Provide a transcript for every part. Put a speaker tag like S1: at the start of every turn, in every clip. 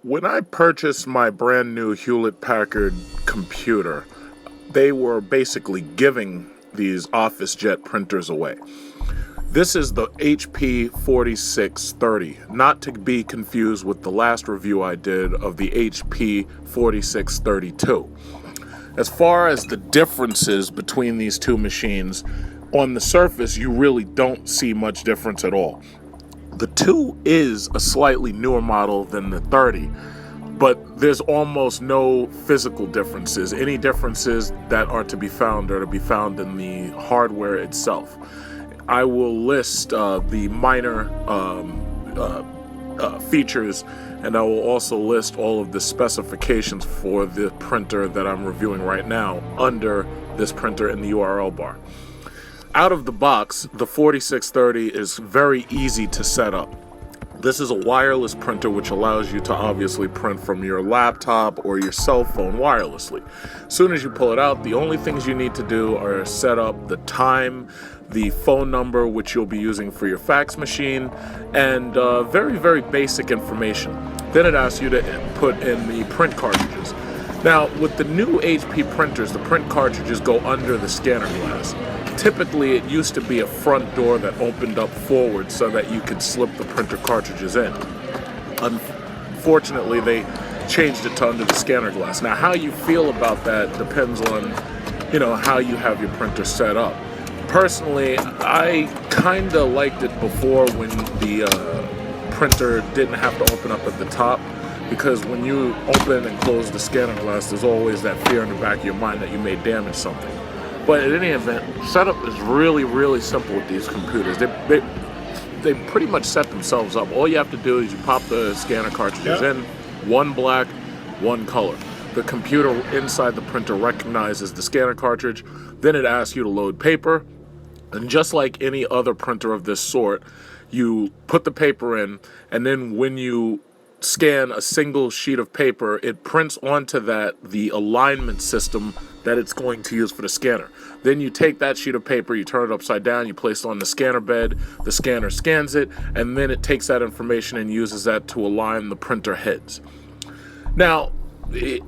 S1: When I purchased my brand new Hewlett-Packard computer, they were basically giving these OfficeJet printers away. This is the HP 4630, not to be confused with the last review I did of the HP 4632. As far as the differences between these two machines, on the surface you really don't see much difference at all. The 2 is a slightly newer model than the 30, but there's almost no physical differences. Any differences that are to be found are to be found in the hardware itself. I will list the minor features, and I will also list all of the specifications for the printer that I'm reviewing right now under this printer in the URL bar. Out of the box, the 4630 is very easy to set up. This is a wireless printer which allows you to obviously print from your laptop or your cell phone wirelessly. As soon as you pull it out, the only things you need to do are set up the time, the phone number which you'll be using for your fax machine, and very, very basic information. Then it asks you to put in the print cartridges. Now, with the new HP printers, the print cartridges go under the scanner glass. Typically, it used to be a front door that opened up forward so that you could slip the printer cartridges in. Unfortunately, they changed it to under the scanner glass. Now, how you feel about that depends on, how you have your printer set up. Personally, I kind of liked it before when the printer didn't have to open up at the top, because when you open and close the scanner glass, there's always that fear in the back of your mind that you may damage something. But in any event, setup is really, really simple with these computers. They pretty much set themselves up. All you have to do is you pop the scanner cartridges in, one black, one color. The computer inside the printer recognizes the scanner cartridge. Then it asks you to load paper. And just like any other printer of this sort, you put the paper in, and then when you scan a single sheet of paper, it prints onto that the alignment system that it's going to use for the scanner. Then you take that sheet of paper, you turn it upside down, you place it on the scanner bed, the scanner scans it, and then it takes that information and uses that to align the printer heads. Now,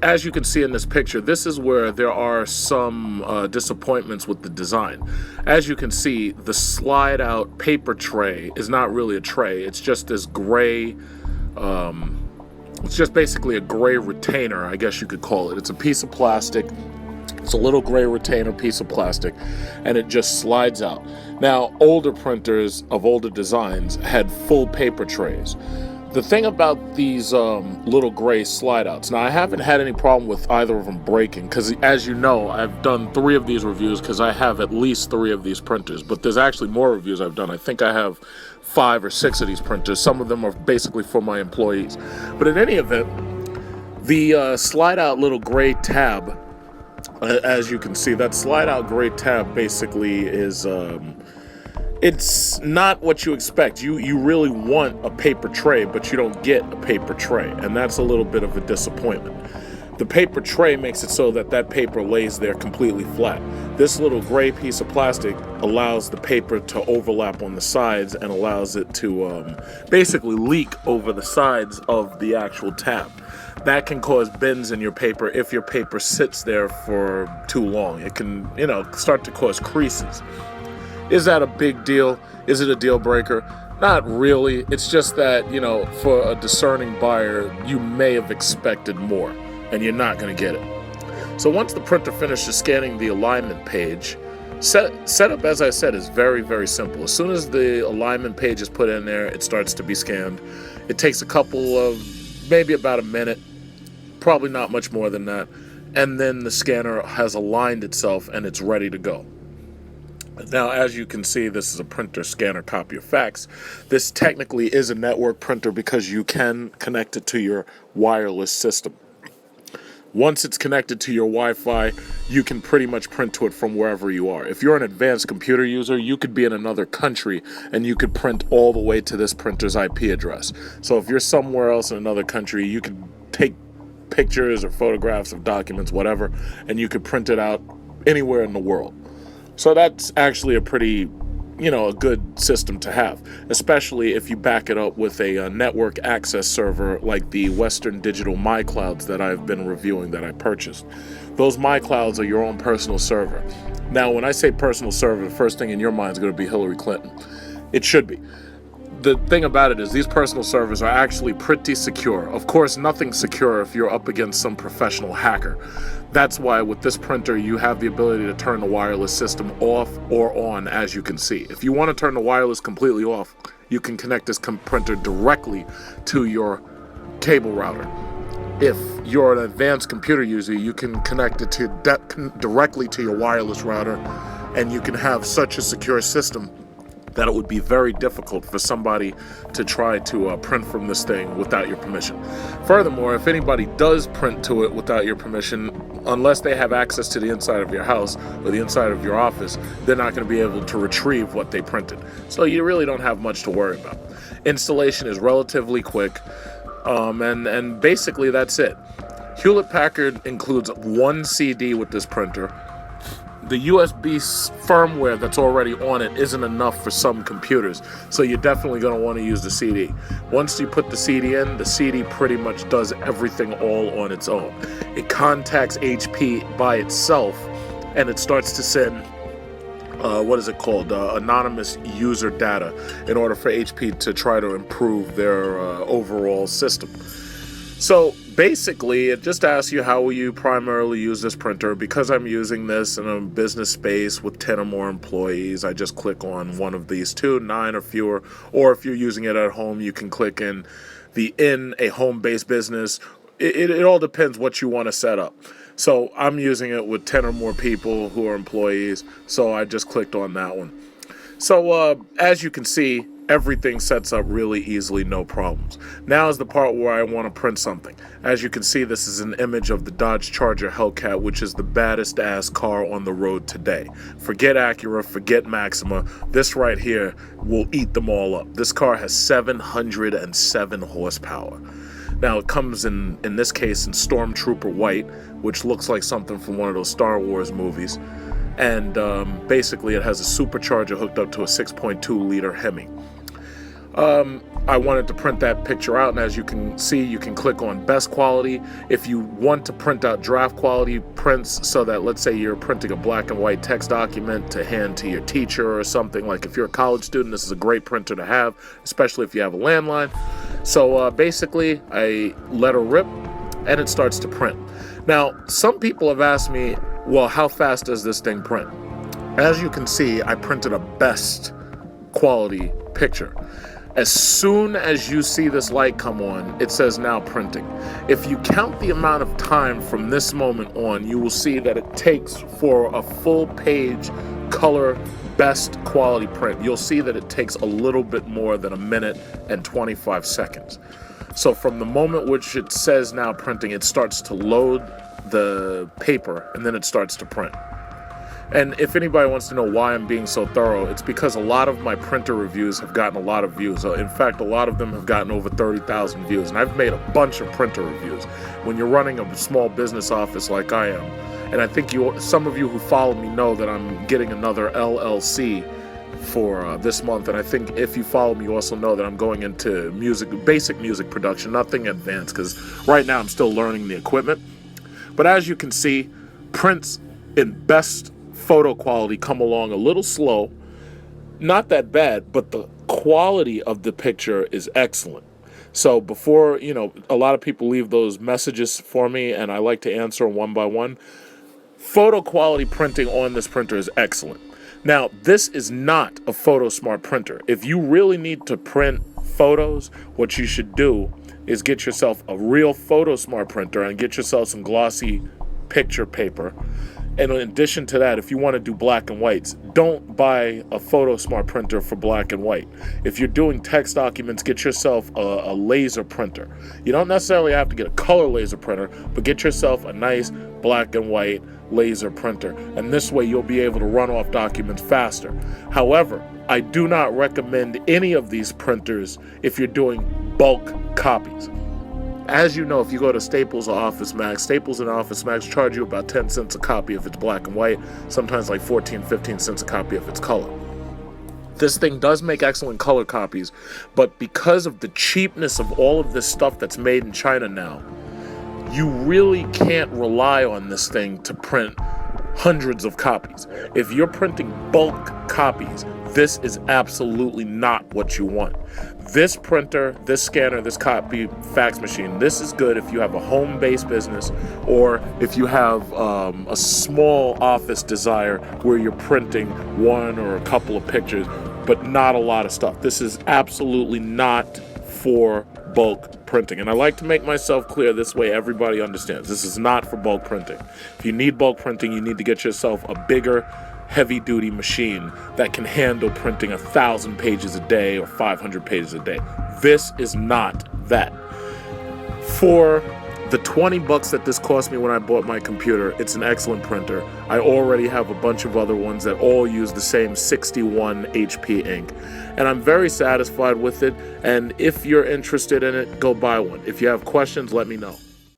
S1: as you can see in this picture, this is where there are some disappointments with the design. As you can see, the slide out paper tray is not really a tray. It's just this gray, it's just basically a gray retainer, I guess you could call it. It's a piece of plastic. It's a little gray retainer piece of plastic, and it just slides out. Now, older printers of older designs had full paper trays. The thing about these little gray slide outs, now I haven't had any problem with either of them breaking, because as you know, I've done 3 of these reviews because I have at least 3 of these printers, but there's actually more reviews I've done. I think I have 5 or 6 of these printers. Some of them are basically for my employees. But in any event, the slide out little gray tab, as you can see, that slide out gray tab basically is it's not what you expect. You really want a paper tray, but you don't get a paper tray, and that's a little bit of a disappointment. The paper tray makes it so that that paper lays there completely flat. This little gray piece of plastic allows the paper to overlap on the sides and allows it to basically leak over the sides of the actual tab. That can cause bends in your paper if your paper sits there for too long. It can, start to cause creases. Is that a big deal? Is it a deal breaker? Not really. It's just that, for a discerning buyer, you may have expected more, and you're not going to get it. So once the printer finishes scanning the alignment page, setup, as I said, is very, very simple. As soon as the alignment page is put in there, it starts to be scanned. It takes maybe about a minute, probably not much more than that, and then the scanner has aligned itself and it's ready to go. Now, as you can see, this is a Printer-Scanner-Copier-Fax. This technically is a network printer because you can connect it to your wireless system. Once it's connected to your Wi-Fi, you can pretty much print to it from wherever you are. If you're an advanced computer user, you could be in another country and you could print all the way to this printer's IP address. So if you're somewhere else in another country, you could take pictures or photographs of documents, whatever, and you could print it out anywhere in the world. So that's actually a pretty, a good system to have, especially if you back it up with a network access server like the Western Digital MyClouds that I've been reviewing that I purchased. Those MyClouds are your own personal server. Now, when I say personal server, the first thing in your mind is going to be Hillary Clinton. It should be. The thing about it is these personal servers are actually pretty secure. Of course, nothing's secure if you're up against some professional hacker. That's why with this printer, you have the ability to turn the wireless system off or on, as you can see. If you want to turn the wireless completely off, you can connect this printer directly to your cable router. If you're an advanced computer user, you can connect it to directly to your wireless router, and you can have such a secure system that it would be very difficult for somebody to try to print from this thing without your permission. Furthermore, if anybody does print to it without your permission, unless they have access to the inside of your house or the inside of your office, they're not going to be able to retrieve what they printed. So you really don't have much to worry about. Installation is relatively quick, and basically that's it. Hewlett-Packard includes one CD with this printer. The USB firmware that's already on it isn't enough for some computers, so you're definitely going to want to use the CD. Once you put the CD in, the CD pretty much does everything all on its own. It contacts HP by itself, and it starts to send anonymous user data in order for HP to try to improve their overall system. So basically, it just asks you how will you primarily use this printer. Because I'm using this in a business space with 10 or more employees, I just click on one of these two, 9 or fewer. Or if you're using it at home, you can click in a home-based business. It all depends what you want to set up. So I'm using it with 10 or more people who are employees, so I just clicked on that one. So as you can see, everything sets up really easily, no problems. Now is the part where I want to print something. As you can see, this is an image of the Dodge Charger Hellcat, which is the baddest ass car on the road today. Forget Acura, forget Maxima. This right here will eat them all up. This car has 707 horsepower. Now it comes in this case in Stormtrooper white, which looks like something from one of those Star Wars movies. And basically it has a supercharger hooked up to a 6.2 liter Hemi. I wanted to print that picture out, and as you can see, you can click on best quality. If you want to print out draft quality prints, so that let's say you're printing a black and white text document to hand to your teacher or something, like if you're a college student, this is a great printer to have, especially if you have a landline. So basically I let her rip and it starts to print. Now some people have asked me, well, how fast does this thing print? As you can see, I printed a best quality picture. As soon as you see this light come on, it says now printing. If you count the amount of time from this moment on, you will see that it takes for a full page color best quality print. You'll see that it takes a little bit more than 1 minute and 25 seconds. So from the moment which it says now printing, it starts to load the paper and then it starts to print. And if anybody wants to know why I'm being so thorough, it's because a lot of my printer reviews have gotten a lot of views. In fact, a lot of them have gotten over 30,000 views, and I've made a bunch of printer reviews. When you're running a small business office like I am, and I think some of you who follow me know that I'm getting another LLC for this month, and I think if you follow me, you also know that I'm going into basic music production, nothing advanced, because right now I'm still learning the equipment. But as you can see, prints in best photo quality come along a little slow, not that bad, but the quality of the picture is excellent. So before, a lot of people leave those messages for me and I like to answer them one by one. Photo quality printing on this printer is excellent. Now, this is not a Photo Smart printer. If you really need to print photos, what you should do is get yourself a real Photo Smart printer and get yourself some glossy picture paper. And in addition to that, if you want to do black and whites, don't buy a Photo Smart printer for black and white. If you're doing text documents, get yourself a laser printer. You don't necessarily have to get a color laser printer, but get yourself a nice black and white laser printer. And this way you'll be able to run off documents faster. However, I do not recommend any of these printers if you're doing bulk copies. As you know, if you go to Staples or Office Max, Staples and Office Max charge you about 10 cents a copy if it's black and white, sometimes like 14, 15 cents a copy if it's color. This thing does make excellent color copies, but because of the cheapness of all of this stuff that's made in China now, you really can't rely on this thing to print hundreds of copies. If you're printing bulk copies, this is absolutely not what you want. This printer, this scanner, this copy fax machine, this is good if you have a home-based business or if you have a small office desire where you're printing one or a couple of pictures, but not a lot of stuff. This is absolutely not for bulk printing. And I like to make myself clear this way everybody understands. This is not for bulk printing. If you need bulk printing, you need to get yourself a bigger, heavy-duty machine that can handle printing 1,000 pages a day or 500 pages a day. This is not that. For the $20 that this cost me when I bought my computer, it's an excellent printer. I already have a bunch of other ones that all use the same 61 HP ink, and I'm very satisfied with it. And if you're interested in it, go buy one. If you have questions, let me know.